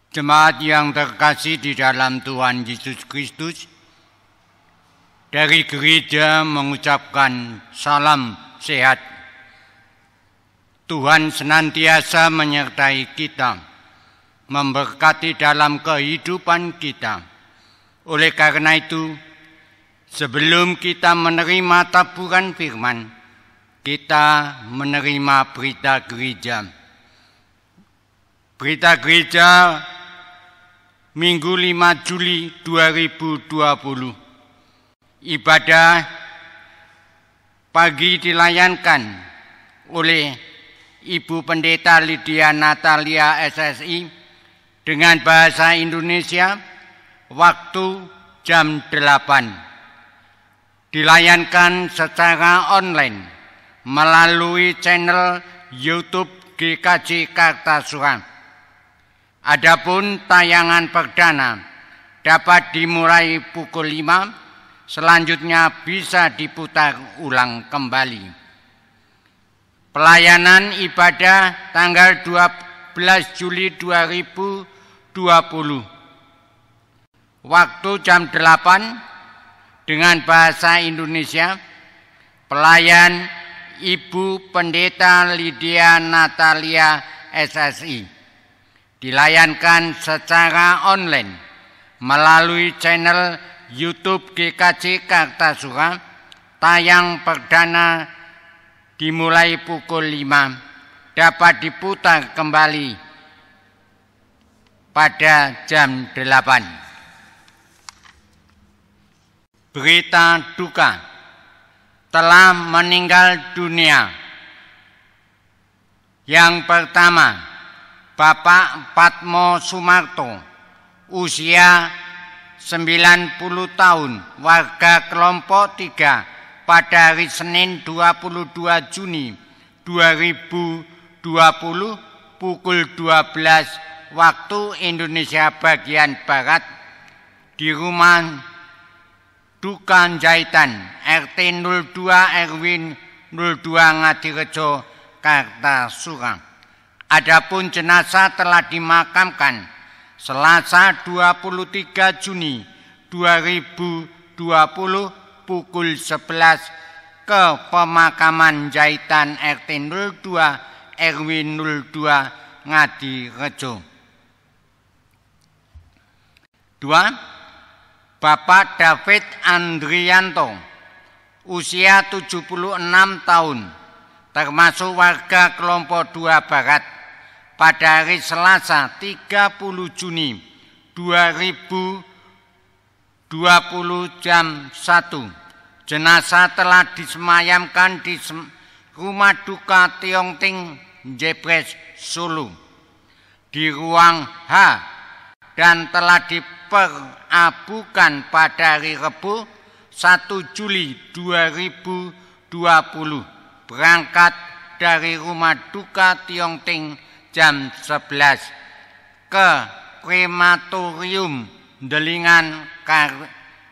Jemaat yang terkasih di dalam Tuhan Yesus Kristus, dari gereja mengucapkan salam sehat. Tuhan senantiasa menyertai kita, memberkati dalam kehidupan kita. Oleh karena itu, sebelum kita menerima taburan firman, kita menerima berita gereja. Berita gereja Minggu 5 Juli 2020. Ibadah pagi dilayankan oleh Ibu Pendeta Lydia Natalia SSI dengan bahasa Indonesia, waktu jam 8. Dilayankan secara online melalui channel YouTube GKJ Kartasura. Adapun tayangan perdana dapat dimulai pukul 5, selanjutnya bisa diputar ulang kembali. Pelayanan ibadah tanggal 12 Juli 2020. Waktu jam 8 dengan bahasa Indonesia. Pelayan Ibu Pendeta Lydia Natalia SSI. Dilayankan secara online melalui channel YouTube GKJ Kartasura. Tayang perdana dimulai pukul 5, dapat diputar kembali pada jam 8. Berita duka, telah meninggal dunia. Yang pertama, Bapak Patmo Sumarto, usia 90 tahun, warga kelompok 3, pada hari Senin 22 Juni 2020 pukul 12 waktu Indonesia bagian Barat di rumah duka Jahitan RT 02 RW 02 Ngadirejo, Kartasura. Adapun jenazah telah dimakamkan Selasa 23 Juni 2020 pukul 11 ke pemakaman Jahitan RT 02 RW 02 Ngadirejo. 2. Bapak David Andrianto, usia 76 tahun, termasuk warga kelompok 2 Barat, pada hari Selasa 30 Juni 2020 jam 1. Jenazah telah disemayamkan di rumah duka Tiongting Jepres Solo di ruang H dan telah diperabukan pada hari Rabu 1 Juli 2020 berangkat dari rumah duka Tiongting jam 11 ke krematorium Delingan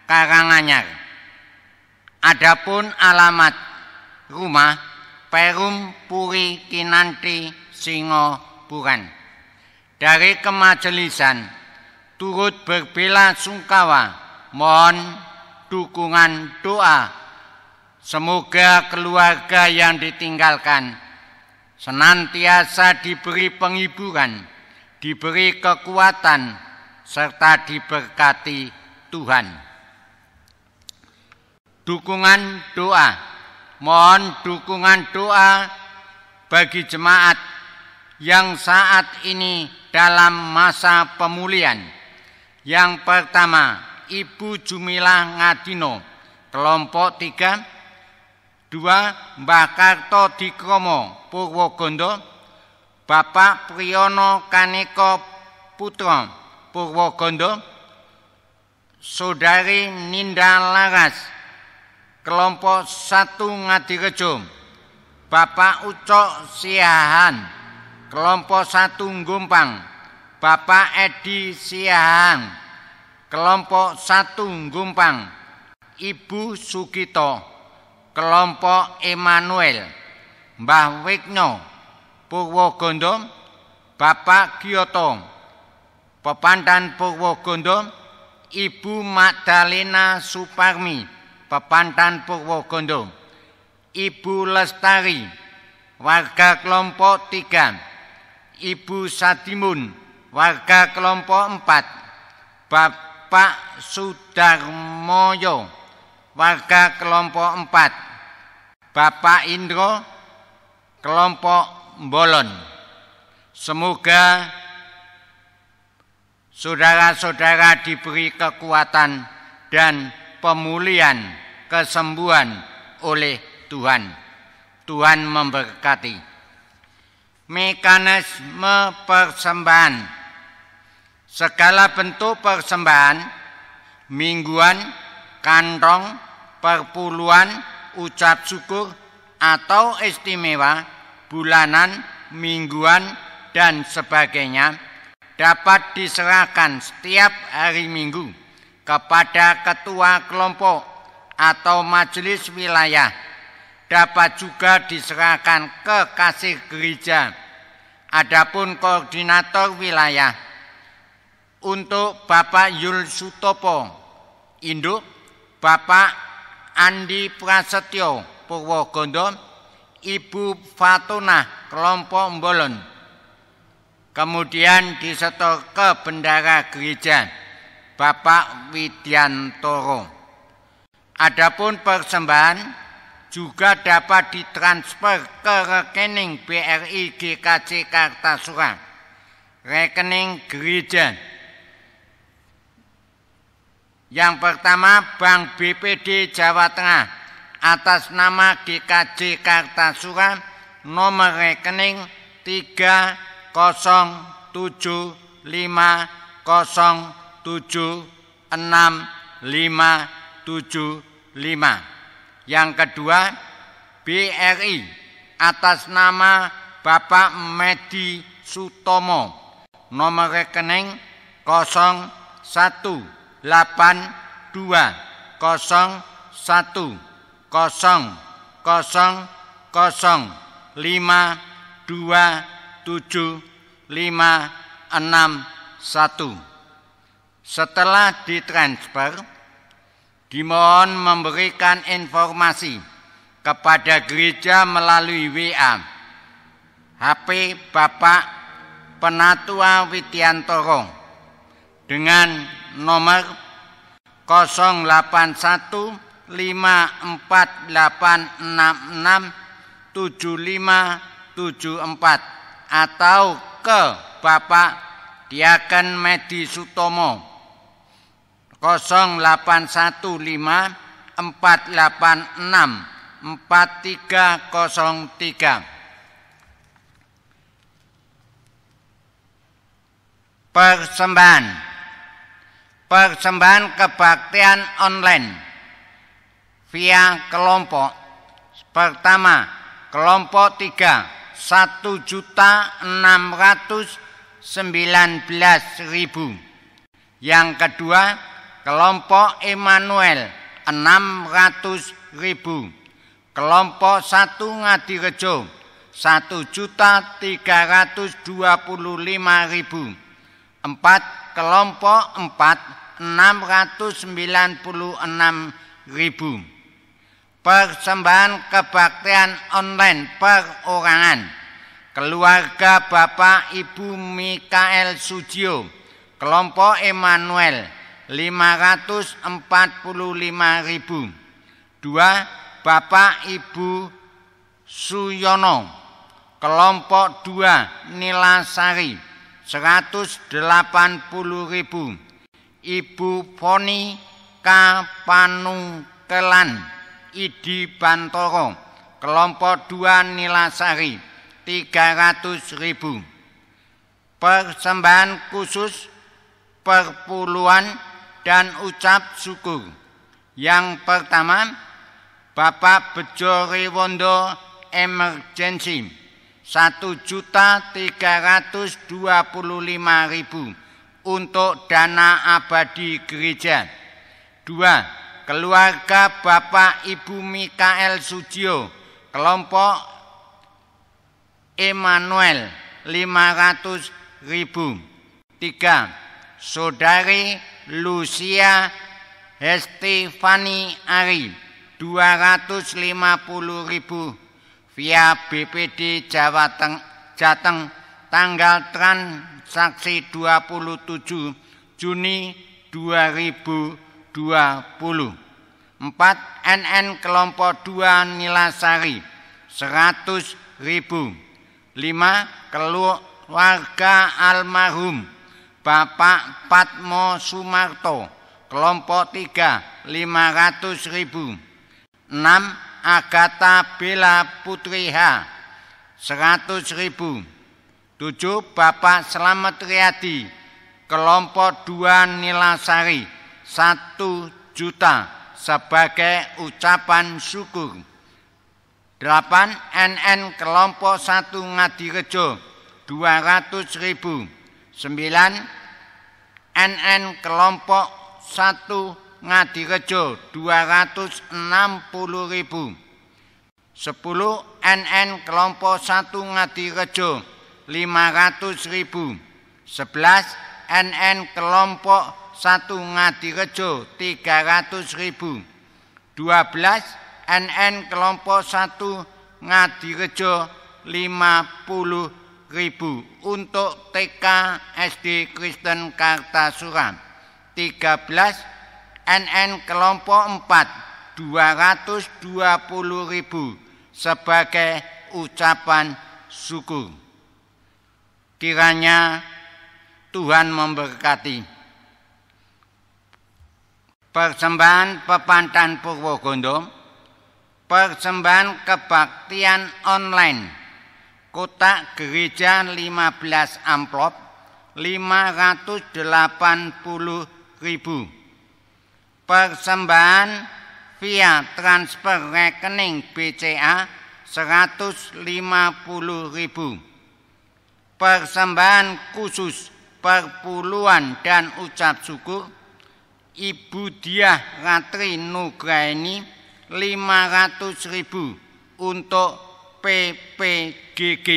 Karanganyar. Adapun alamat rumah Perum Puri Kinanti Singopuran. Dari kemajelisan turut berbela-sungkawa, mohon dukungan doa. Semoga keluarga yang ditinggalkan senantiasa diberi penghiburan, diberi kekuatan, serta diberkati Tuhan. Dukungan doa. Mohon dukungan doa bagi jemaat yang saat ini dalam masa pemulihan. Yang pertama, Ibu Jumilah Ngadino, kelompok 3. 2. Mbah Karto Dikromo, Purwogondo. Bapak Priyono Kaneko Putra, Purwogondo. Saudari Ninda Laras, kelompok 1 Ngadirejo. Bapak Ucok Siahan, kelompok 1 Gompang. Bapak Edi Siahan, kelompok 1 Gompang. Ibu Sugito, kelompok Emmanuel. Mbah Wigno, Purwogondo. Bapak Kyoto, Pepandan Purwogondo, Ibu Magdalena Suparmi, Pepandan Purwogondo. Ibu Lestari, warga kelompok 3. Ibu Sadimun, warga kelompok 4. Bapak Sudarmoyo, warga kelompok 4. Bapak Indro, kelompok Bolon. Semoga saudara-saudara diberi kekuatan dan pemulihan, kesembuhan oleh Tuhan. Tuhan memberkati. Mekanisme persembahan. Segala bentuk persembahan, mingguan, kantong, perpuluhan, ucap syukur, atau istimewa, bulanan, mingguan, dan sebagainya, dapat diserahkan setiap hari Minggu kepada ketua kelompok atau majelis wilayah. Dapat juga diserahkan ke kasih gereja. Adapun koordinator wilayah untuk Bapak Yul Sutopo, Induk, Bapak Andi Prasetyo, Purwogondo, Ibu Fatuna, kelompok Bolon. Kemudian disetor ke bendara gereja, Bapak Widiantoro. Adapun persembahan juga dapat ditransfer ke rekening BRI GKJ Kartasura, rekening gereja. Yang pertama, Bank BPD Jawa Tengah atas nama GKJ Kartasura, nomor rekening 30750767575. Yang kedua, BRI atas nama Bapak Medi Sutomo, nomor rekening 01810105275661. Setelah ditransfer, dimohon memberikan informasi kepada gereja melalui WA HP Bapak Penatua Widiantoro dengan nomor 081548667574 atau ke Bapak Diaken Medi Sutomo 0851486403. Persembahan kebaktian online via kelompok. Pertama, kelompok 3 1.619.000. Yang kedua, kelompok Emmanuel 600.000. Kelompok 1 Ngadirejo 1.325.000. 4. Kelompok 4 696.000. Persembahan kebaktian online perorangan. Keluarga Bapak Ibu Mikael Sujio, kelompok Emmanuel 545.000. 2. Bapak Ibu Suyono, kelompok 2 Nilasari 180.000. Ibu Foni Kapanungkelan Idi Bantoro, kelompok 2 Nilasari 300.000. Persembahan khusus perpuluhan dan ucap syukur. Yang pertama, Bapak Bejo Riwondo Emergency 1.325.000 untuk dana abadi gereja. 2. Keluarga Bapak Ibu Mikael Sujio, kelompok Emmanuel 500.000. 3. Saudari Lucia Hestifani Ari 250.000 via BPD Jateng tanggal transaksi 27 Juni 2020. 4. NN kelompok 2 Nilasari 100.000. 5. Keluarga almarhum Bapak Patmo Sumarto kelompok 3 500.000. 6. Agatha Bella Putri H 100.000. 7. Bapak Slamet Riyadi kelompok 2 Nilasari 1 juta sebagai ucapan syukur. 8. NN kelompok 1 Ngadirejo 200.000. 9. NN kelompok 1 Ngadirejo 260.000. 10. NN kelompok 1 Ngadirejo 500.000. 11. NN kelompok 1 Ngadirejo 300.000. 12. NN kelompok 1 Ngadirejo 50.000 untuk TK SD Kristen Kartasura. 13. NN kelompok 4 220.000 sebagai ucapan syukur. Kiranya Tuhan memberkati. Persembahan Pepantan Purwogondo, persembahan kebaktian online, kotak gereja 15 amplop 580.000. Persembahan via transfer rekening BCA 150.000. Persembahan khusus perpuluhan dan ucap syukur Ibu Diah Ratri Nugraini 500.000 untuk PPGG.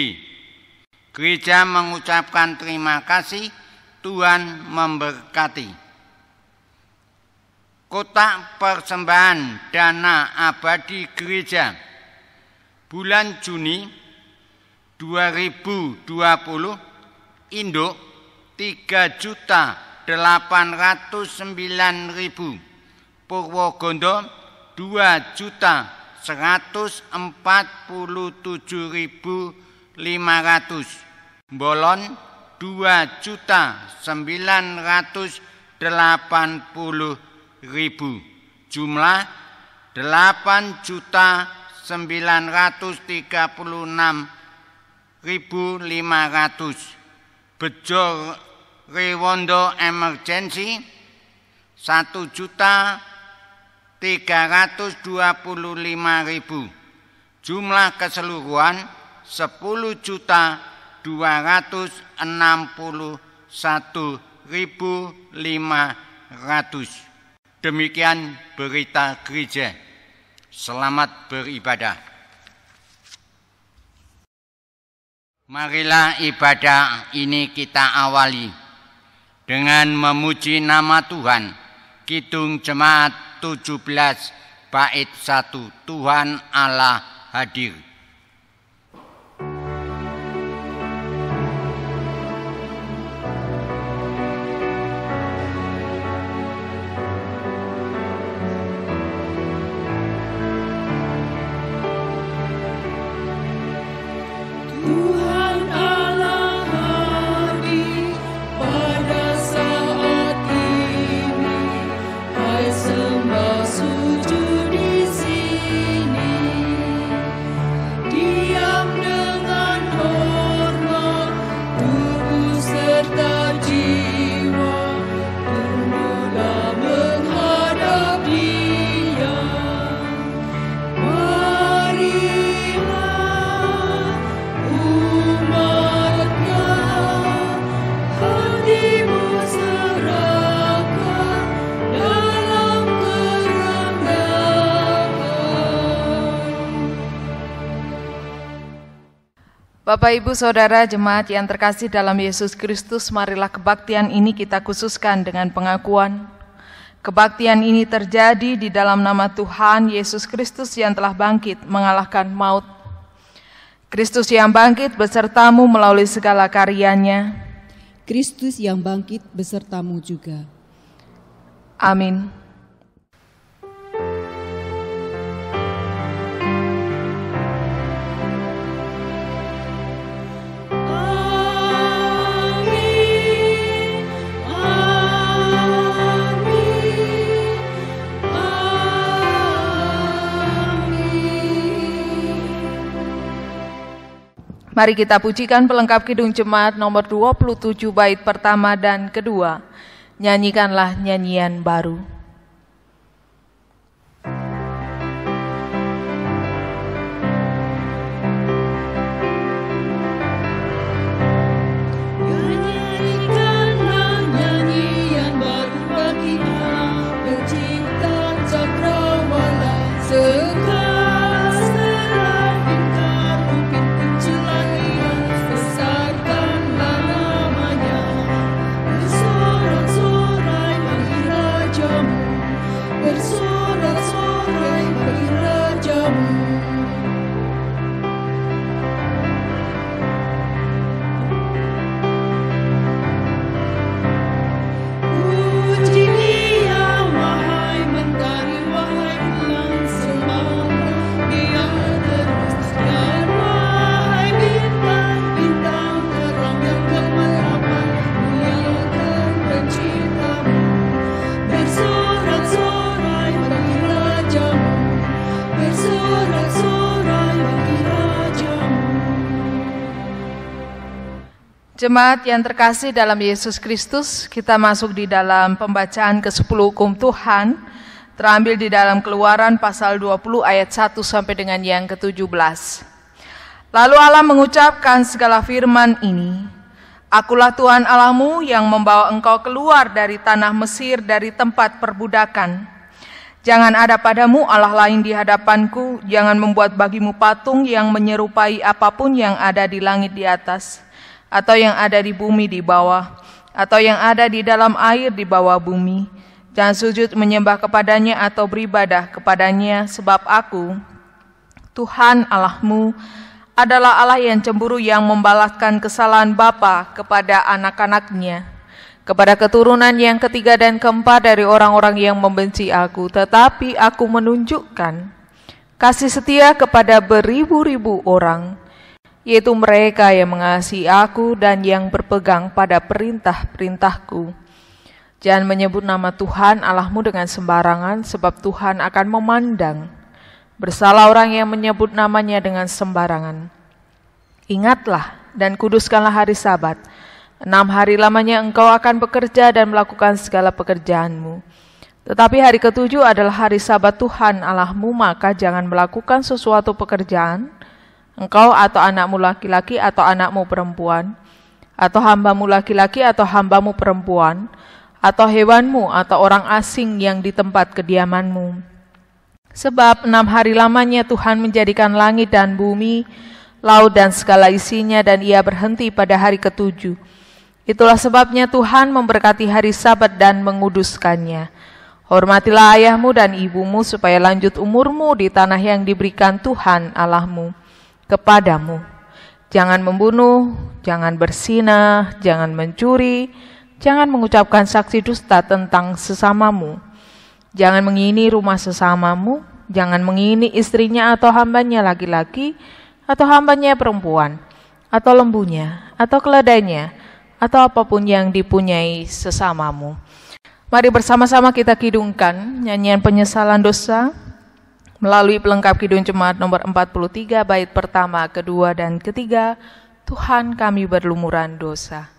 Gereja mengucapkan terima kasih. Tuhan memberkati. Kotak persembahan dana abadi gereja bulan Juni 2020 induk 3.809.000, Purwogondo 2.147.500, Bolon 2.980.000, jumlah 8.936.500. Bejo Rewondo emergency 1.325.000, jumlah keseluruhan 10.261.500. Demikian berita gereja. Selamat beribadah. Marilah ibadah ini kita awali dengan memuji nama Tuhan. Kidung Jemaat 17 bait 1, Tuhan Allah hadir. Marilah Bapak, Ibu, Saudara, jemaat yang terkasih dalam Yesus Kristus, marilah kebaktian ini kita khususkan dengan pengakuan. Kebaktian ini terjadi di dalam nama Tuhan Yesus Kristus yang telah bangkit mengalahkan maut. Kristus yang bangkit besertamu melalui segala karyanya. Kristus yang bangkit besertamu juga. Amin. Mari kita pujikan pelengkap Kidung Jemaat nomor 27 bait pertama dan kedua. Nyanyikanlah nyanyian baru. Nyanyikanlah nyanyian baru bagi Allah, pencipta cakrawala. Bersorak-sorai bagi Rajamu. Puji Dia, wahai mentari, wahai bulan semangat, Dia terus dan wahai bintang-bintang terang yang kemerapan, muliakan Penciptamu. Bersorak-sorai bagi Rajamu, bersorak-sorai bagi Rajamu. Jemaat yang terkasih dalam Yesus Kristus, kita masuk di dalam pembacaan ke-10 hukum Tuhan, terambil di dalam Keluaran pasal 20 ayat 1 sampai dengan yang ke-17. Lalu Allah mengucapkan segala firman ini, Akulah Tuhan Allahmu yang membawa engkau keluar dari tanah Mesir, dari tempat perbudakan. Jangan ada padamu Allah lain di hadapanku, jangan membuat bagimu patung yang menyerupai apapun yang ada di langit di atas, atau yang ada di bumi di bawah, atau yang ada di dalam air di bawah bumi. Jangan sujud menyembah kepadanya atau beribadah kepadanya, sebab Aku, Tuhan Allahmu, adalah Allah yang cemburu, yang membalaskan kesalahan bapa kepada anak-anaknya, kepada keturunan yang ketiga dan keempat dari orang-orang yang membenci Aku. Tetapi Aku menunjukkan kasih setia kepada beribu-ribu orang, yaitu mereka yang mengasihi Aku dan yang berpegang pada perintah-perintahku. Jangan menyebut nama Tuhan Allahmu dengan sembarangan, sebab Tuhan akan memandang bersalah orang yang menyebut namanya dengan sembarangan. Ingatlah dan kuduskanlah hari Sabat. 6 hari lamanya engkau akan bekerja dan melakukan segala pekerjaanmu. Tetapi hari ke-7 adalah hari Sabat Tuhan Allahmu, maka jangan melakukan sesuatu pekerjaan, engkau atau anakmu laki-laki atau anakmu perempuan, atau hambamu laki-laki atau hambamu perempuan, atau hewanmu atau orang asing yang di tempat kediamanmu. Sebab 6 hari lamanya Tuhan menjadikan langit dan bumi, laut dan segala isinya, dan Ia berhenti pada hari ke-7. Itulah sebabnya Tuhan memberkati hari Sabat dan menguduskannya. Hormatilah ayahmu dan ibumu, supaya lanjut umurmu di tanah yang diberikan Tuhan Allahmu kepadamu. Jangan membunuh, jangan berzinah, jangan mencuri, jangan mengucapkan saksi dusta tentang sesamamu. Jangan mengingini rumah sesamamu, jangan mengingini istrinya atau hambanya laki-laki, atau hambanya perempuan, atau lembunya, atau keledainya, atau apapun yang dipunyai sesamamu. Mari bersama-sama kita kidungkan nyanyian penyesalan dosa melalui pelengkap Kidung Jemaat nomor 43 bait pertama, kedua, dan ketiga. Tuhan, kami berlumuran dosa.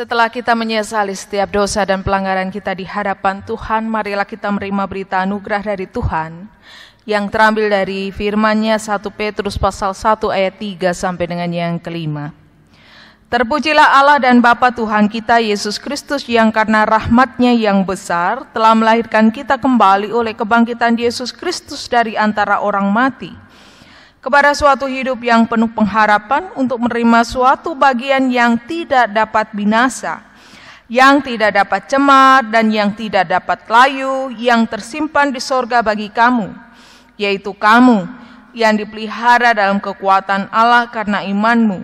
Setelah kita menyesali setiap dosa dan pelanggaran kita di hadapan Tuhan, marilah kita menerima berita anugerah dari Tuhan yang terambil dari firman-Nya 1 Petrus pasal 1 ayat 3 sampai dengan yang kelima. Terpujilah Allah dan Bapa Tuhan kita Yesus Kristus yang karena rahmat-Nya yang besar telah melahirkan kita kembali oleh kebangkitan Yesus Kristus dari antara orang mati kepada suatu hidup yang penuh pengharapan untuk menerima suatu bagian yang tidak dapat binasa, yang tidak dapat cemar dan yang tidak dapat layu, yang tersimpan di sorga bagi kamu, yaitu kamu yang dipelihara dalam kekuatan Allah karena imanmu,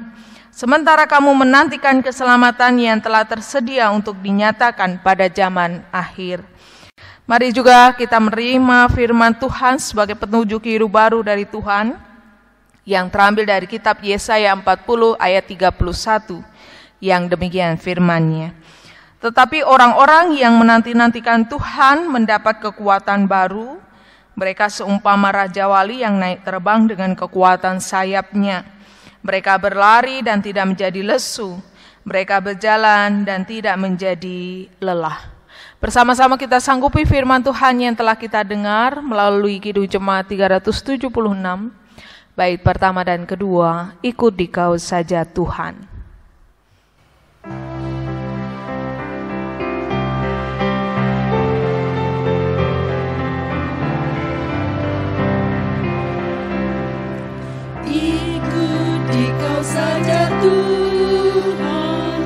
sementara kamu menantikan keselamatan yang telah tersedia untuk dinyatakan pada zaman akhir. Mari juga kita menerima firman Tuhan sebagai petunjuk hidup baru dari Tuhan, yang terambil dari kitab Yesaya 40 ayat 31, yang demikian firman-Nya. Tetapi orang-orang yang menanti-nantikan Tuhan mendapat kekuatan baru, mereka seumpama Raja Wali yang naik terbang dengan kekuatan sayapnya. Mereka berlari dan tidak menjadi lesu, mereka berjalan dan tidak menjadi lelah. Bersama-sama kita sanggupi firman Tuhan yang telah kita dengar melalui Kidung Jemaat 376, bait pertama dan kedua, ikut Dikau saja Tuhan. Ikut Dikau saja Tuhan,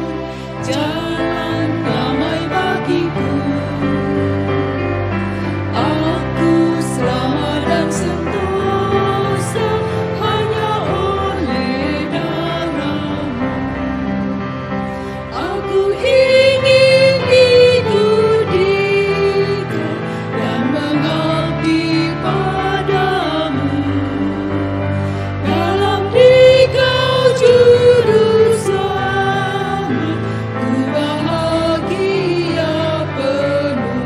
jalan damai bagiku. Aku selamat dan sentosa hanya oleh darah-Mu. Aku ingin ikut Dikau dan mengabdi padamu. Dalam Dikau juru selamat, ku bahagia penuh.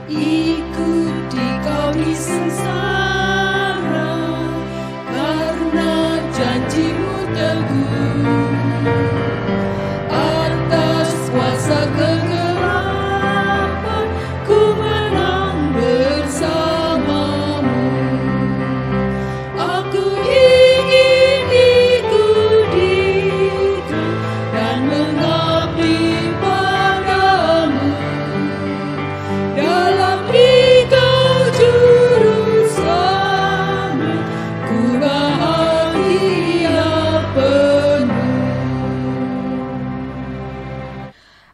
Ikut Dikau di sengsara, karena janji-Mu teguh. Atas kuasa kegelapan, ku menang bersama-Mu. Aku ingin ikut Dikau dan mengabdi padamu. Dalam Dikau juru selamat, ku bahagia penuh.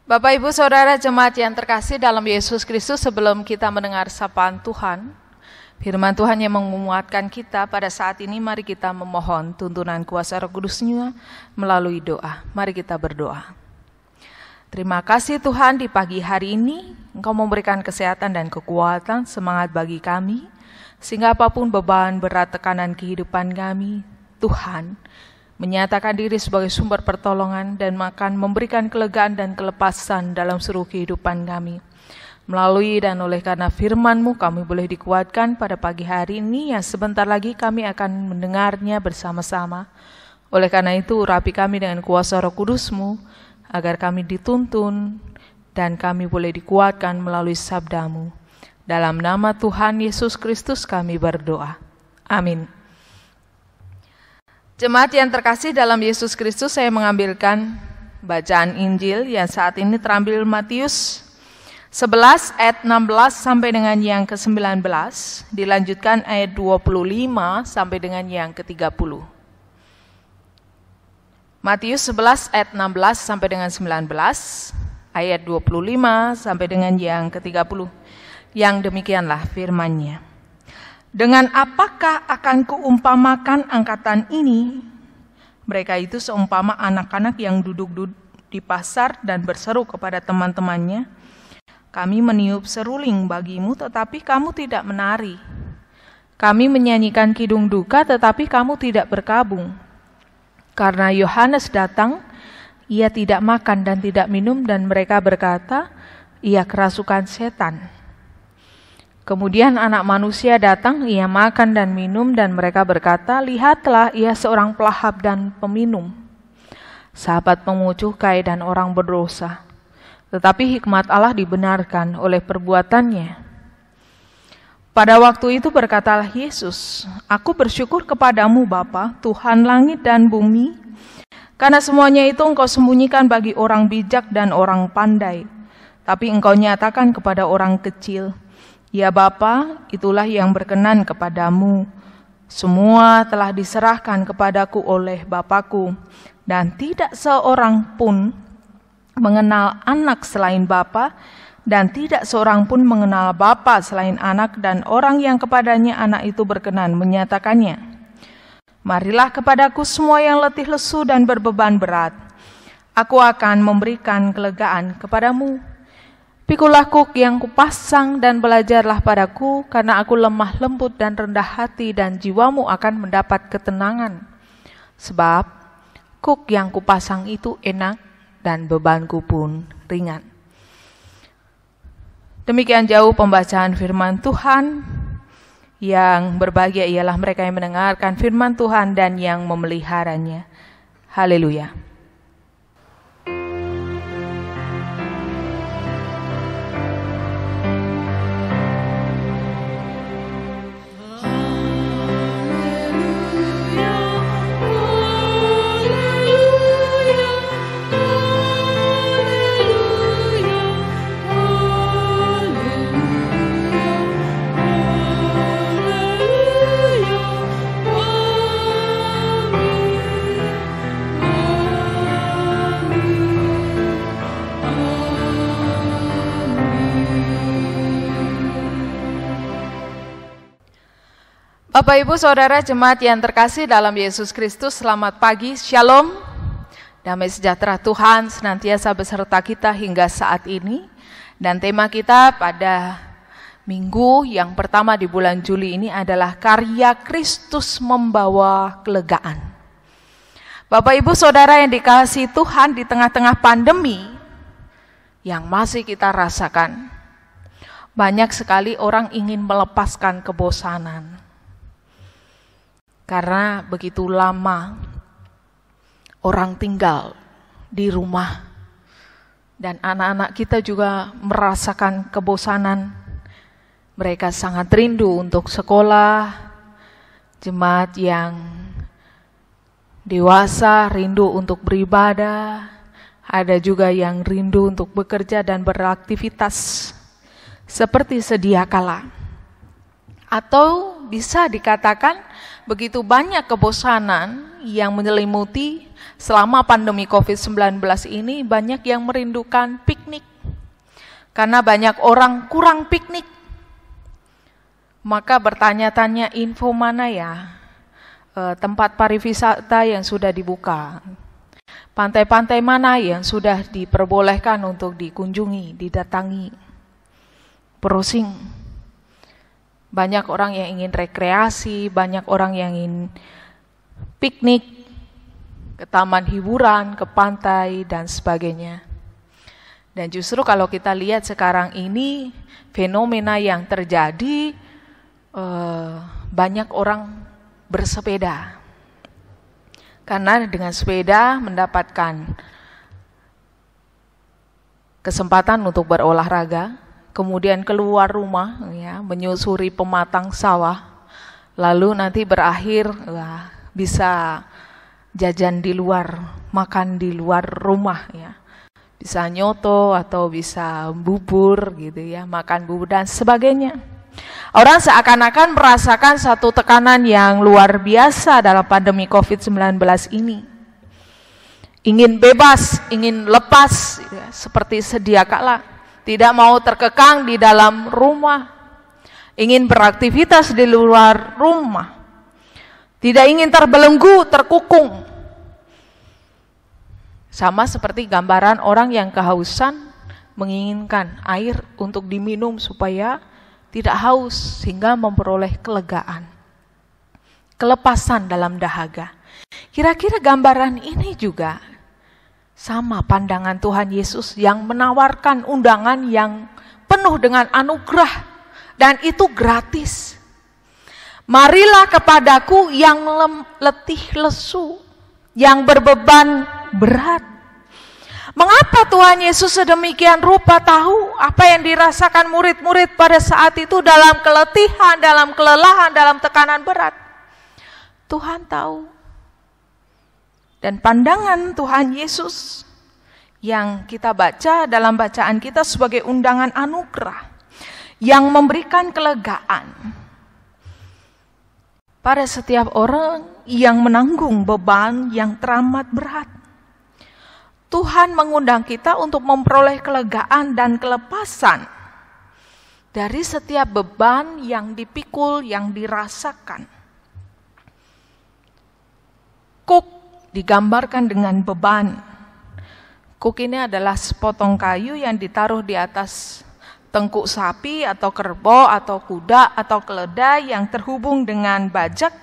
Bapak, Ibu, Saudara jemaat yang terkasih dalam Yesus Kristus, sebelum kita mendengar sapaan Tuhan, firman Tuhan yang menguatkan kita pada saat ini, mari kita memohon tuntunan kuasa Roh Kudus-Nya melalui doa. Mari kita berdoa. Terima kasih Tuhan, di pagi hari ini Engkau memberikan kesehatan dan kekuatan, semangat bagi kami, sehingga apapun beban berat tekanan kehidupan kami, Tuhan menyatakan diri sebagai sumber pertolongan dan akan memberikan kelegaan dan kelepasan dalam seluruh kehidupan kami. Melalui dan oleh karena firman-Mu kami boleh dikuatkan pada pagi hari ini yang sebentar lagi kami akan mendengarnya bersama-sama. Oleh karena itu urapi kami dengan kuasa Roh Kudus-Mu agar kami dituntun dan kami boleh dikuatkan melalui sabda-Mu. Dalam nama Tuhan Yesus Kristus kami berdoa. Amin. Jemaat yang terkasih dalam Yesus Kristus, saya mengambilkan bacaan Injil yang saat ini terambil Matius 11 ayat 16 sampai dengan yang ke-19, dilanjutkan ayat 25 sampai dengan yang ke-30. Matius 11 ayat 16 sampai dengan 19, ayat 25 sampai dengan yang ke-30. Yang demikianlah firman-Nya. Dengan apakah akan kuumpamakan angkatan ini? Mereka itu seumpama anak-anak yang duduk di pasar dan berseru kepada teman-temannya, kami meniup seruling bagimu tetapi kamu tidak menari. Kami menyanyikan kidung duka tetapi kamu tidak berkabung. Karena Yohanes datang, ia tidak makan dan tidak minum dan mereka berkata, ia kerasukan setan. Kemudian anak manusia datang, ia makan dan minum, dan mereka berkata, lihatlah, ia seorang pelahap dan peminum, sahabat pemungut cukai dan orang berdosa. Tetapi hikmat Allah dibenarkan oleh perbuatannya. Pada waktu itu berkatalah Yesus, aku bersyukur kepadamu Bapa, Tuhan langit dan bumi, karena semuanya itu engkau sembunyikan bagi orang bijak dan orang pandai, tapi engkau nyatakan kepada orang kecil. Ya Bapa, itulah yang berkenan kepadamu. Semua telah diserahkan kepadaku oleh Bapakku, dan tidak seorang pun mengenal anak selain Bapa, dan tidak seorang pun mengenal Bapa selain anak, dan orang yang kepadanya anak itu berkenan menyatakannya. Marilah kepadaku semua yang letih lesu dan berbeban berat, aku akan memberikan kelegaan kepadamu. Pikulah kuk yang kupasang dan belajarlah padaku, karena aku lemah lembut dan rendah hati, dan jiwamu akan mendapat ketenangan. Sebab kuk yang kupasang itu enak dan bebanku pun ringan. Demikian jauh pembacaan firman Tuhan. Yang berbahagia ialah mereka yang mendengarkan firman Tuhan dan yang memeliharanya. Haleluya. Bapak, Ibu, Saudara, jemaat yang terkasih dalam Yesus Kristus, selamat pagi, Shalom. Damai sejahtera Tuhan senantiasa beserta kita hingga saat ini. Dan tema kita pada minggu yang pertama di bulan Juli ini adalah karya Kristus membawa kelegaan. Bapak, Ibu, Saudara yang dikasihi Tuhan, di tengah-tengah pandemi yang masih kita rasakan, banyak sekali orang ingin melepaskan kebosanan. Karena begitu lama orang tinggal di rumah, dan anak-anak kita juga merasakan kebosanan. Mereka sangat rindu untuk sekolah. Jemaat yang dewasa rindu untuk beribadah. Ada juga yang rindu untuk bekerja dan beraktivitas seperti sedia kala. Atau bisa dikatakan begitu banyak kebosanan yang menyelimuti selama pandemi COVID-19 ini, banyak yang merindukan piknik. Karena banyak orang kurang piknik. Maka bertanya-tanya, info mana ya tempat pariwisata yang sudah dibuka? Pantai-pantai mana yang sudah diperbolehkan untuk dikunjungi, didatangi? Browsing. Banyak orang yang ingin rekreasi, banyak orang yang ingin piknik, ke taman hiburan, ke pantai, dan sebagainya. Dan justru kalau kita lihat sekarang ini, fenomena yang terjadi, banyak orang bersepeda. Karena dengan sepeda mendapatkan kesempatan untuk berolahraga, kemudian keluar rumah, ya, menyusuri pematang sawah, lalu nanti berakhir bisa jajan di luar, makan di luar rumah, ya, bisa nyoto atau bisa bubur, gitu ya, makan bubur dan sebagainya. Orang seakan-akan merasakan satu tekanan yang luar biasa dalam pandemi COVID-19 ini. Ingin bebas, ingin lepas, ya, seperti sedia kala. Tidak mau terkekang di dalam rumah, ingin beraktivitas di luar rumah, tidak ingin terbelenggu, terkukung. Sama seperti gambaran orang yang kehausan, menginginkan air untuk diminum supaya tidak haus, sehingga memperoleh kelegaan, kelepasan dalam dahaga. Kira-kira gambaran ini juga sama pandangan Tuhan Yesus yang menawarkan undangan yang penuh dengan anugerah, dan itu gratis. Marilah kepadaku yang letih lesu, yang berbeban berat. Mengapa Tuhan Yesus sedemikian rupa tahu apa yang dirasakan murid-murid pada saat itu dalam keletihan, dalam kelelahan, dalam tekanan berat? Tuhan tahu. Dan pandangan Tuhan Yesus yang kita baca dalam bacaan kita sebagai undangan anugerah yang memberikan kelegaan pada setiap orang yang menanggung beban yang teramat berat. Tuhan mengundang kita untuk memperoleh kelegaan dan kelepasan dari setiap beban yang dipikul, yang dirasakan. Kuk digambarkan dengan beban. Kuk ini adalah sepotong kayu yang ditaruh di atas tengkuk sapi atau kerbau atau kuda atau keledai yang terhubung dengan bajak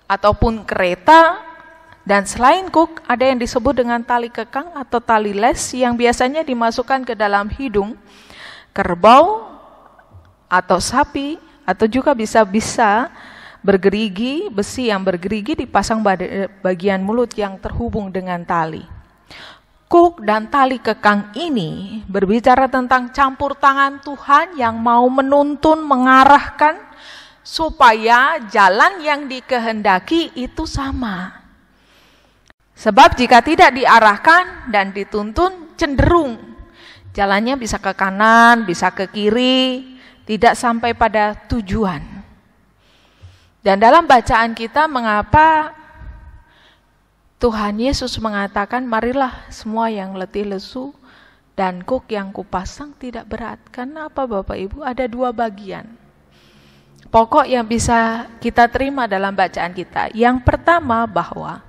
ataupun kereta. Dan selain kuk, ada yang disebut dengan tali kekang atau tali les yang biasanya dimasukkan ke dalam hidung kerbau atau sapi, atau juga bisa bergerigi, besi yang bergerigi dipasang pada bagian mulut yang terhubung dengan tali. Kuk dan tali kekang ini berbicara tentang campur tangan Tuhan yang mau menuntun, mengarahkan supaya jalan yang dikehendaki itu sama. Sebab jika tidak diarahkan dan dituntun, cenderung jalannya bisa ke kanan, bisa ke kiri, tidak sampai pada tujuan. Dan dalam bacaan kita, mengapa Tuhan Yesus mengatakan, marilah semua yang letih lesu dan kuk yang kupasang tidak berat. Karena apa Bapak Ibu? Ada dua bagian pokok yang bisa kita terima dalam bacaan kita. Yang pertama, bahwa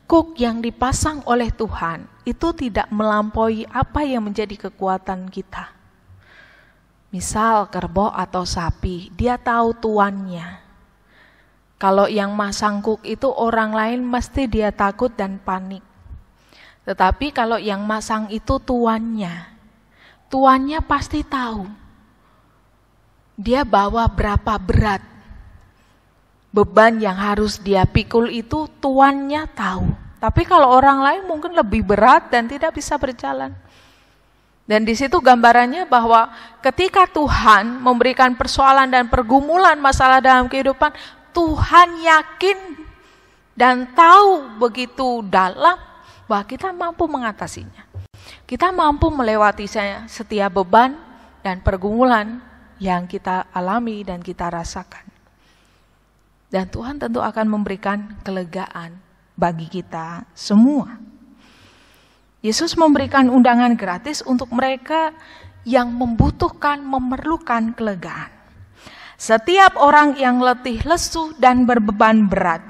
kuk yang dipasang oleh Tuhan itu tidak melampaui apa yang menjadi kekuatan kita. Misal kerbau atau sapi, dia tahu tuannya. Kalau yang masang kuk itu orang lain mesti dia takut dan panik. Tetapi kalau yang masang itu tuannya pasti tahu. Dia bawa berapa berat. Beban yang harus dia pikul itu tuannya tahu. Tapi kalau orang lain mungkin lebih berat dan tidak bisa berjalan. Dan di situ gambarannya bahwa ketika Tuhan memberikan persoalan dan pergumulan masalah dalam kehidupan, Tuhan yakin dan tahu begitu dalam bahwa kita mampu mengatasinya. Kita mampu melewati setiap beban dan pergumulan yang kita alami dan kita rasakan. Dan Tuhan tentu akan memberikan kelegaan bagi kita semua. Yesus memberikan undangan gratis untuk mereka yang membutuhkan, memerlukan kelegaan. Setiap orang yang letih lesu dan berbeban berat.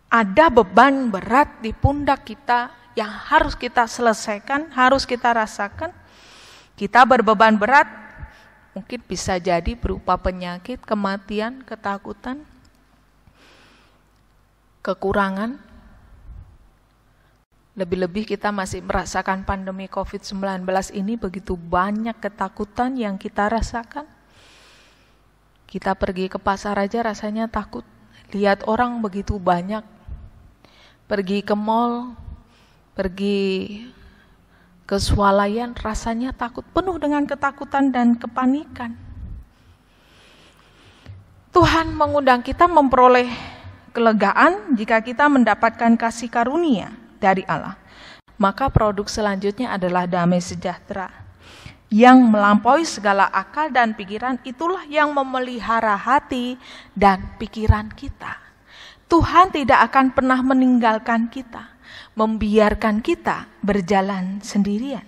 Ada beban berat di pundak kita yang harus kita selesaikan, harus kita rasakan. Kita berbeban berat, mungkin bisa jadi berupa penyakit, kematian, ketakutan, kekurangan. Lebih-lebih kita masih merasakan pandemi COVID-19 ini, begitu banyak ketakutan yang kita rasakan. Kita pergi ke pasar aja rasanya takut. Lihat orang begitu banyak. Pergi ke mall, pergi ke swalayan, rasanya takut. Penuh dengan ketakutan dan kepanikan. Tuhan mengundang kita memperoleh kelegaan jika kita mendapatkan kasih karunia dari Allah. Maka produk selanjutnya adalah damai sejahtera yang melampaui segala akal dan pikiran. Itulah yang memelihara hati dan pikiran kita. Tuhan tidak akan pernah meninggalkan kita, membiarkan kita berjalan sendirian.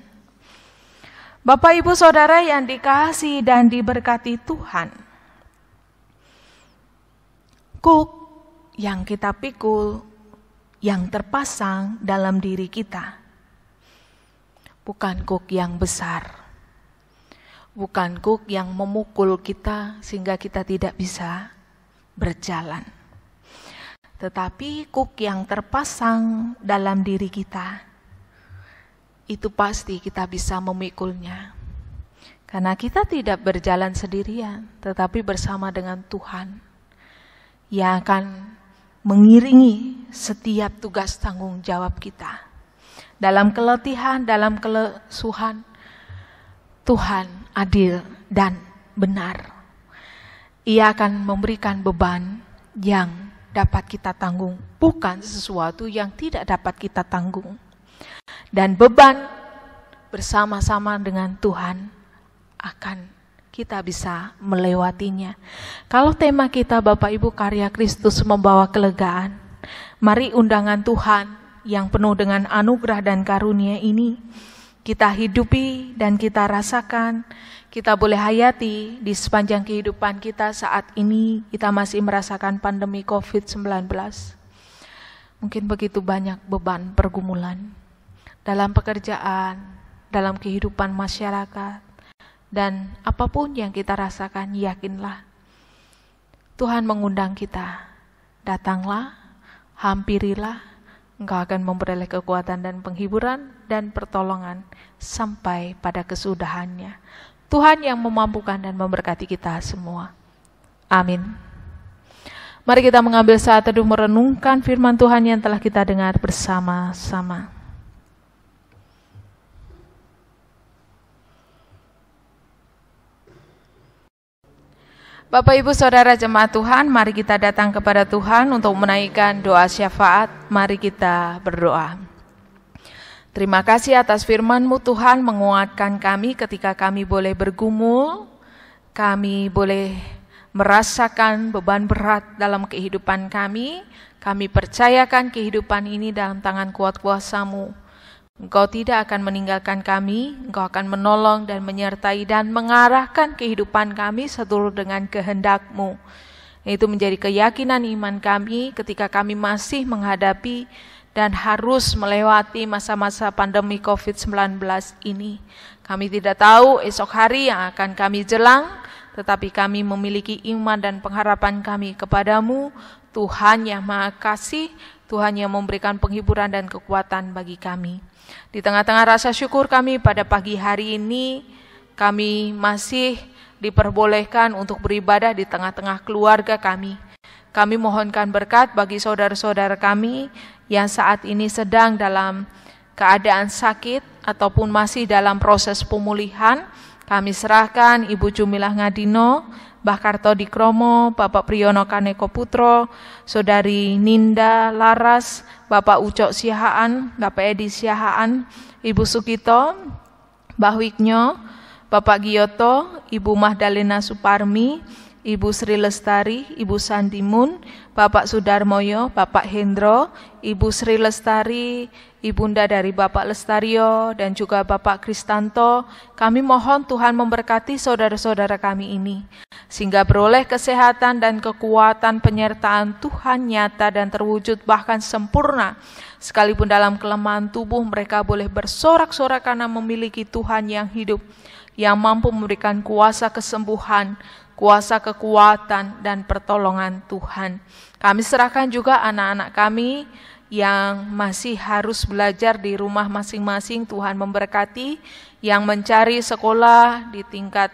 Bapak Ibu Saudara yang dikasihi dan diberkati Tuhan, kuk yang kita pikul, yang terpasang dalam diri kita, bukan kuk yang besar. Bukan kuk yang memukul kita sehingga kita tidak bisa berjalan. Tetapi kuk yang terpasang dalam diri kita, itu pasti kita bisa memikulnya. Karena kita tidak berjalan sendirian, tetapi bersama dengan Tuhan yang akan mengiringi setiap tugas tanggung jawab kita. Dalam keletihan, dalam kelesuhan, Tuhan adil dan benar. Ia akan memberikan beban yang dapat kita tanggung, bukan sesuatu yang tidak dapat kita tanggung. Dan beban bersama-sama dengan Tuhan akan kita bisa melewatinya. Kalau tema kita Bapak Ibu karya Kristus membawa kelegaan, mari undangan Tuhan yang penuh dengan anugerah dan karunia ini kita hidupi dan kita rasakan, kita boleh hayati di sepanjang kehidupan kita saat ini. Kita masih merasakan pandemi COVID-19. Mungkin begitu banyak beban pergumulan dalam pekerjaan, dalam kehidupan masyarakat, dan apapun yang kita rasakan, yakinlah Tuhan mengundang kita. Datanglah, hampirilah, Engkau akan memperoleh kekuatan dan penghiburan dan pertolongan sampai pada kesudahannya. Tuhan yang memampukan dan memberkati kita semua. Amin. Mari kita mengambil saat teduh merenungkan firman Tuhan yang telah kita dengar bersama-sama. Bapak Ibu Saudara jemaat Tuhan, mari kita datang kepada Tuhan untuk menaikkan doa syafaat. Mari kita berdoa. Terima kasih atas firman-Mu Tuhan, menguatkan kami ketika kami boleh bergumul, kami boleh merasakan beban berat dalam kehidupan kami. Kami percayakan kehidupan ini dalam tangan kuat kuasa-Mu. Engkau tidak akan meninggalkan kami, Engkau akan menolong dan menyertai dan mengarahkan kehidupan kami seturut dengan kehendak-Mu. Itu menjadi keyakinan iman kami ketika kami masih menghadapi dan harus melewati masa-masa pandemi COVID-19 ini. Kami tidak tahu esok hari yang akan kami jelang, tetapi kami memiliki iman dan pengharapan kami kepadamu, Tuhan yang Maha Kasih, Tuhan yang memberikan penghiburan dan kekuatan bagi kami. Di tengah-tengah rasa syukur kami pada pagi hari ini, kami masih diperbolehkan untuk beribadah di tengah-tengah keluarga kami. Kami mohonkan berkat bagi saudara-saudara kami yang saat ini sedang dalam keadaan sakit ataupun masih dalam proses pemulihan. Kami serahkan Ibu Jumilah Ngadino, Mbah Karto Dikromo, Bapak Priyono Kaneko Putro, Saudari Ninda Laras, Bapak Ucok Siahaan, Bapak Edi Siahaan, Ibu Sukito, Mbah Wiknyo, Bapak Giyoto, Ibu Mahdalena Suparmi, Ibu Sri Lestari, Ibu Sandimun, Bapak Sudarmoyo, Bapak Hendro, Ibu Sri Lestari, Ibunda dari Bapak Lestario, dan juga Bapak Kristanto. Kami mohon Tuhan memberkati saudara-saudara kami ini, sehingga beroleh kesehatan dan kekuatan penyertaan Tuhan nyata dan terwujud bahkan sempurna. Sekalipun dalam kelemahan tubuh, mereka boleh bersorak-sorak karena memiliki Tuhan yang hidup, yang mampu memberikan kuasa kesembuhan, kuasa kekuatan dan pertolongan Tuhan. Kami serahkan juga anak-anak kami yang masih harus belajar di rumah masing-masing. Tuhan memberkati, yang mencari sekolah di tingkat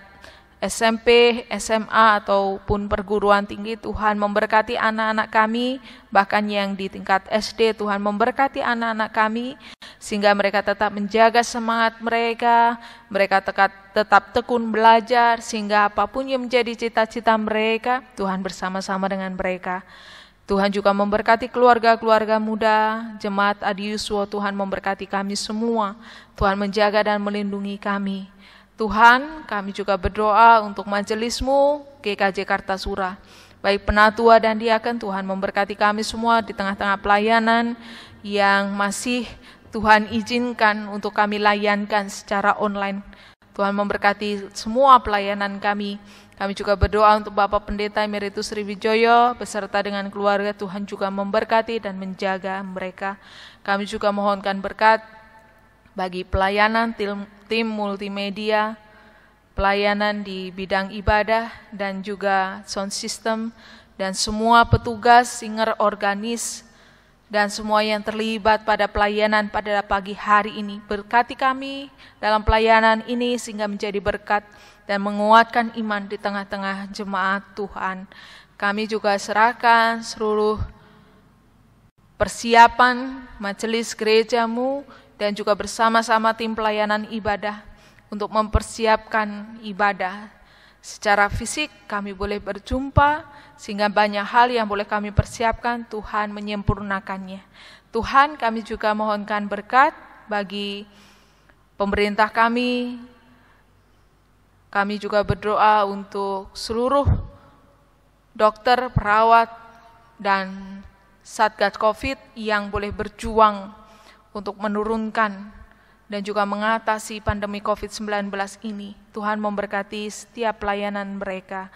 SMP, SMA ataupun perguruan tinggi. Tuhan memberkati anak-anak kami, bahkan yang di tingkat SD. Tuhan memberkati anak-anak kami sehingga mereka tetap menjaga semangat mereka tetap tekun belajar, sehingga apapun yang menjadi cita-cita mereka, Tuhan bersama-sama dengan mereka. Tuhan juga memberkati keluarga-keluarga muda, jemaat Adi Yuswo. Tuhan memberkati kami semua. Tuhan menjaga dan melindungi kami. Tuhan, kami juga berdoa untuk majelis-Mu GKJ Kartasura, baik penatua dan diaken. Tuhan memberkati kami semua di tengah-tengah pelayanan yang masih Tuhan izinkan untuk kami layankan secara online. Tuhan memberkati semua pelayanan kami. Kami juga berdoa untuk Bapak Pendeta Emeritus Sriwijoyo beserta dengan keluarga. Tuhan juga memberkati dan menjaga mereka. Kami juga mohonkan berkat bagi pelayanan tim multimedia, pelayanan di bidang ibadah dan juga sound system, dan semua petugas, singer, organis, dan semua yang terlibat pada pelayanan pada pagi hari ini. Berkati kami dalam pelayanan ini sehingga menjadi berkat dan menguatkan iman di tengah-tengah jemaat Tuhan. Kami juga serahkan seluruh persiapan majelis gerejamu dan juga bersama-sama tim pelayanan ibadah untuk mempersiapkan ibadah. Secara fisik kami boleh berjumpa sehingga banyak hal yang boleh kami persiapkan, Tuhan menyempurnakannya. Tuhan, kami juga mohonkan berkat bagi pemerintah kami. Kami juga berdoa untuk seluruh dokter, perawat, dan Satgas COVID yang boleh berjuang untuk menurunkan dan juga mengatasi pandemi COVID-19 ini. Tuhan memberkati setiap pelayanan mereka.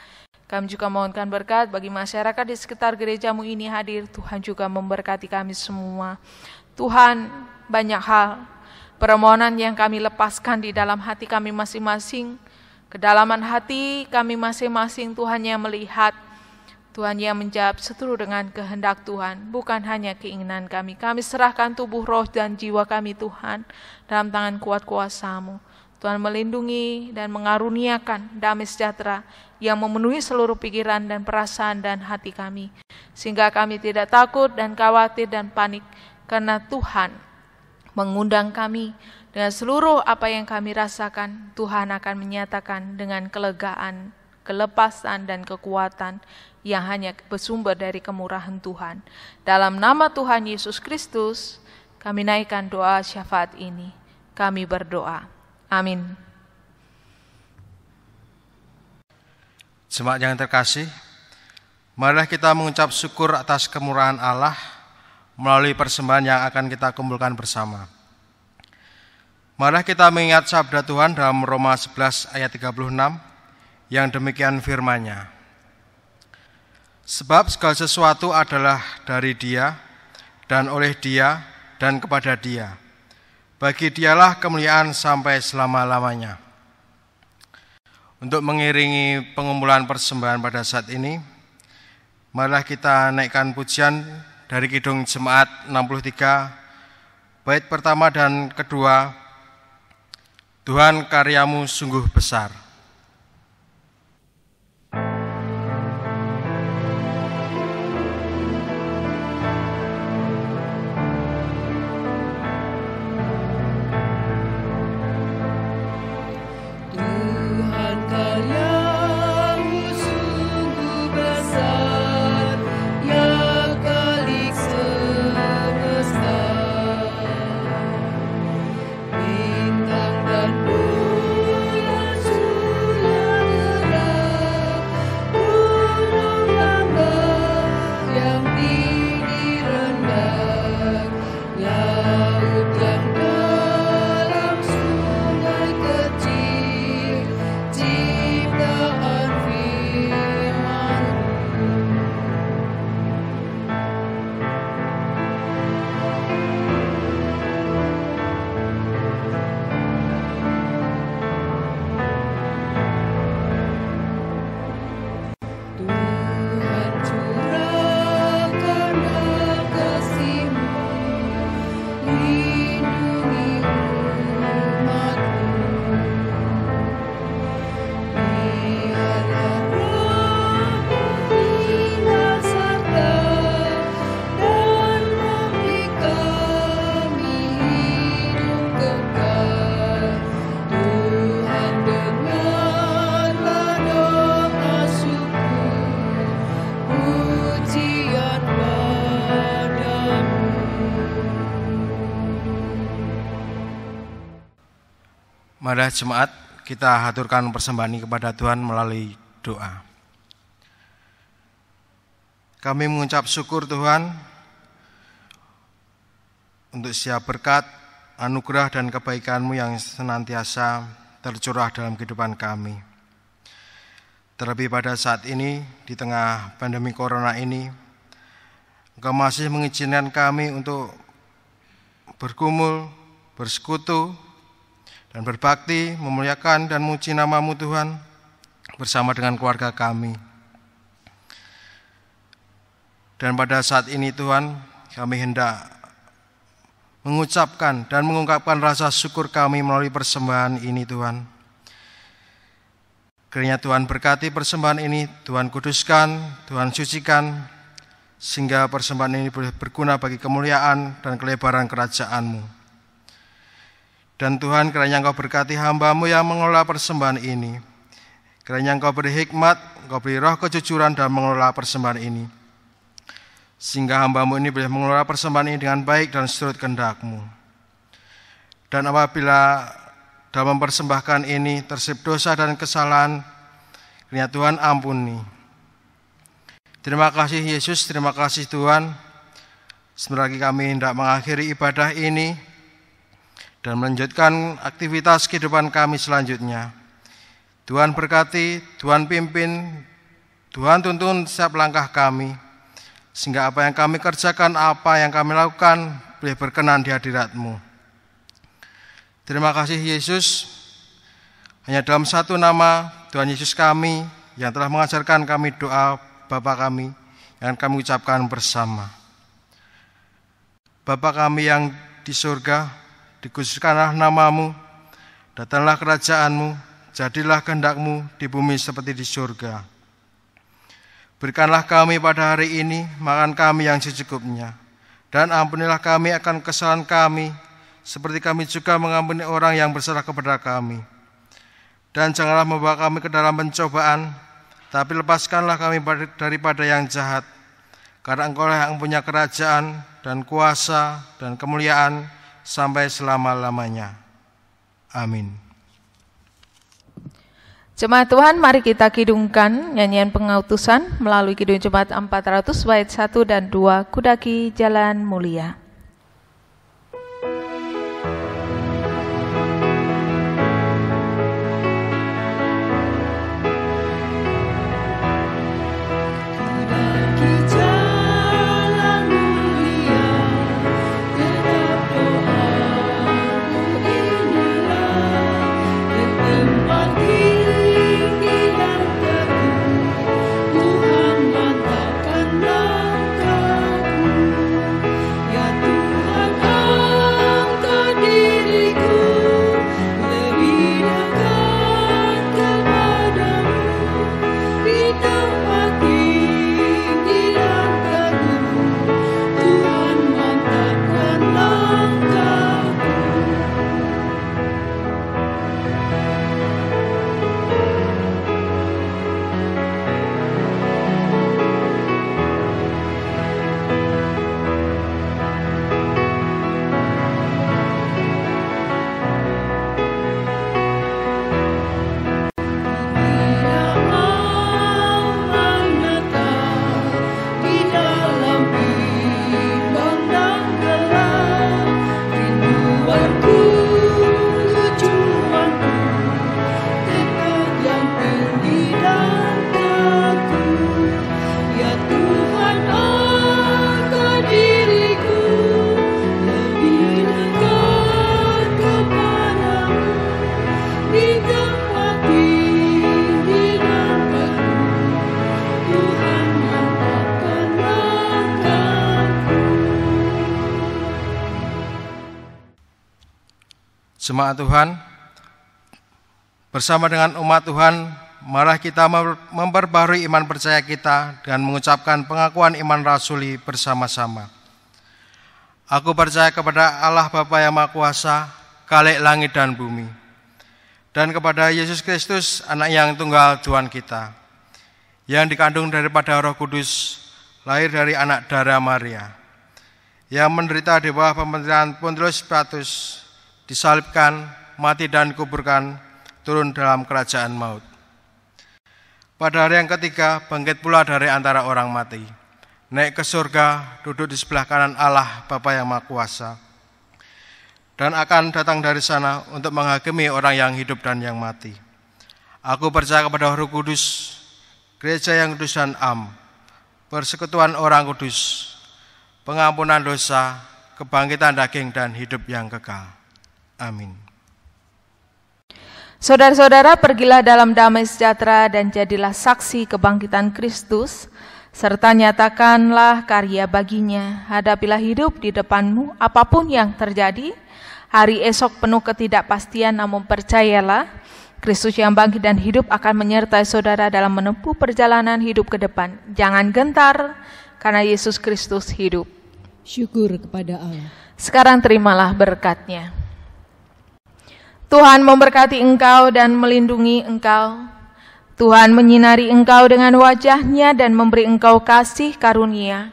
Kami juga mohonkan berkat bagi masyarakat di sekitar gerejamu ini hadir. Tuhan juga memberkati kami semua. Tuhan, banyak hal permohonan yang kami lepaskan di dalam hati kami masing-masing. Kedalaman hati kami masing-masing, Tuhan yang melihat, Tuhan yang menjawab seturut dengan kehendak Tuhan, bukan hanya keinginan kami. Kami serahkan tubuh, roh, dan jiwa kami Tuhan dalam tangan kuat kuasa-Mu. Tuhan melindungi dan mengaruniakan damai sejahtera yang memenuhi seluruh pikiran dan perasaan dan hati kami. Sehingga kami tidak takut dan khawatir dan panik, karena Tuhan mengundang kami dengan seluruh apa yang kami rasakan. Tuhan akan menyatakan dengan kelegaan, kelepasan, dan kekuatan yang hanya bersumber dari kemurahan Tuhan. Dalam nama Tuhan Yesus Kristus, kami naikkan doa syafaat ini. Kami berdoa. Amin. Jemaat yang terkasih, marilah kita mengucap syukur atas kemurahan Allah melalui persembahan yang akan kita kumpulkan bersama. Marilah kita mengingat sabda Tuhan dalam Roma 11 ayat 36 yang demikian firman-Nya. Sebab segala sesuatu adalah dari Dia, dan oleh Dia, dan kepada Dia. Bagi Dialah kemuliaan sampai selama-lamanya. Untuk mengiringi pengumpulan persembahan pada saat ini, marilah kita naikkan pujian dari Kidung Jemaat 63, bait pertama dan kedua, Tuhan karyamu sungguh besar. Mari jemaat kita haturkan persembahan ini kepada Tuhan melalui doa. Kami mengucap syukur Tuhan untuk setiap berkat, anugerah dan kebaikan-Mu yang senantiasa tercurah dalam kehidupan kami. Terlebih pada saat ini, di tengah pandemi corona ini, Engkau masih mengizinkan kami untuk bergumul, bersekutu, dan berbakti, memuliakan dan memuji nama-Mu Tuhan bersama dengan keluarga kami. Dan pada saat ini Tuhan, kami hendak mengucapkan dan mengungkapkan rasa syukur kami melalui persembahan ini Tuhan. Kiranya Tuhan berkati persembahan ini, Tuhan kuduskan, Tuhan sucikan, sehingga persembahan ini boleh berguna bagi kemuliaan dan kelebaran kerajaan-Mu. Dan Tuhan, kiranya Engkau berkati hamba-Mu yang mengelola persembahan ini. Kiranya Engkau beri hikmat, Engkau beri roh kejujuran dalam mengelola persembahan ini, sehingga hamba-Mu ini boleh mengelola persembahan ini dengan baik dan seturut kehendak-Mu. Dan apabila dalam mempersembahkan ini terselip dosa dan kesalahan, kiranya Tuhan ampuni. Terima kasih Yesus, terima kasih Tuhan. Sebentar lagi kami hendak mengakhiri ibadah ini dan melanjutkan aktivitas kehidupan kami selanjutnya. Tuhan berkati, Tuhan pimpin, Tuhan tuntun setiap langkah kami, sehingga apa yang kami kerjakan, apa yang kami lakukan, boleh berkenan di hadirat-Mu. Terima kasih Yesus, hanya dalam satu nama Tuhan Yesus kami yang telah mengajarkan kami doa Bapa kami yang kami ucapkan bersama. Bapa kami yang di surga, dikuduskanlah nama-Mu, datanglah kerajaan-Mu, jadilah kehendak-Mu di bumi seperti di surga. Berikanlah kami pada hari ini makan kami yang secukupnya, dan ampunilah kami akan kesalahan kami, seperti kami juga mengampuni orang yang bersalah kepada kami. Dan janganlah membawa kami ke dalam pencobaan, tapi lepaskanlah kami daripada yang jahat, karena Engkau-lah yang punya kerajaan dan kuasa dan kemuliaan sampai selama-lamanya. Amin. Jemaat Tuhan, mari kita kidungkan nyanyian pengautusan melalui kidung jemaat 400 bait 1 dan 2, Kudaki Jalan Mulia. Jemaat Tuhan, bersama dengan umat Tuhan, marilah kita memperbaharui iman percaya kita dengan mengucapkan pengakuan iman rasuli bersama-sama. Aku percaya kepada Allah Bapa yang Maha Kuasa, Khalik langit dan bumi, dan kepada Yesus Kristus, Anak yang tunggal Tuhan kita, yang dikandung daripada Roh Kudus, lahir dari anak darah Maria, yang menderita di bawah pemerintahan Pontius Pilatus, disalibkan, mati dan dikuburkan, turun dalam kerajaan maut. Pada hari yang ketiga, bangkit pula dari antara orang mati, naik ke surga, duduk di sebelah kanan Allah Bapa yang Maha Kuasa, dan akan datang dari sana untuk menghakimi orang yang hidup dan yang mati. Aku percaya kepada Roh Kudus, gereja yang kudus dan am, persekutuan orang kudus, pengampunan dosa, kebangkitan daging dan hidup yang kekal. Amin. Saudara-saudara, pergilah dalam damai sejahtera dan jadilah saksi kebangkitan Kristus, serta nyatakanlah karya baginya. Hadapilah hidup di depanmu, apapun yang terjadi. Hari esok penuh ketidakpastian, namun percayalah, Kristus yang bangkit dan hidup akan menyertai saudara dalam menempuh perjalanan hidup ke depan. Jangan gentar, karena Yesus Kristus hidup. Syukur kepada Allah. Sekarang terimalah berkat-Nya. Tuhan memberkati engkau dan melindungi engkau. Tuhan menyinari engkau dengan wajah-Nya dan memberi engkau kasih karunia.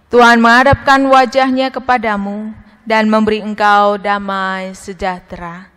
Tuhan menghadapkan wajah-Nya kepadamu dan memberi engkau damai sejahtera.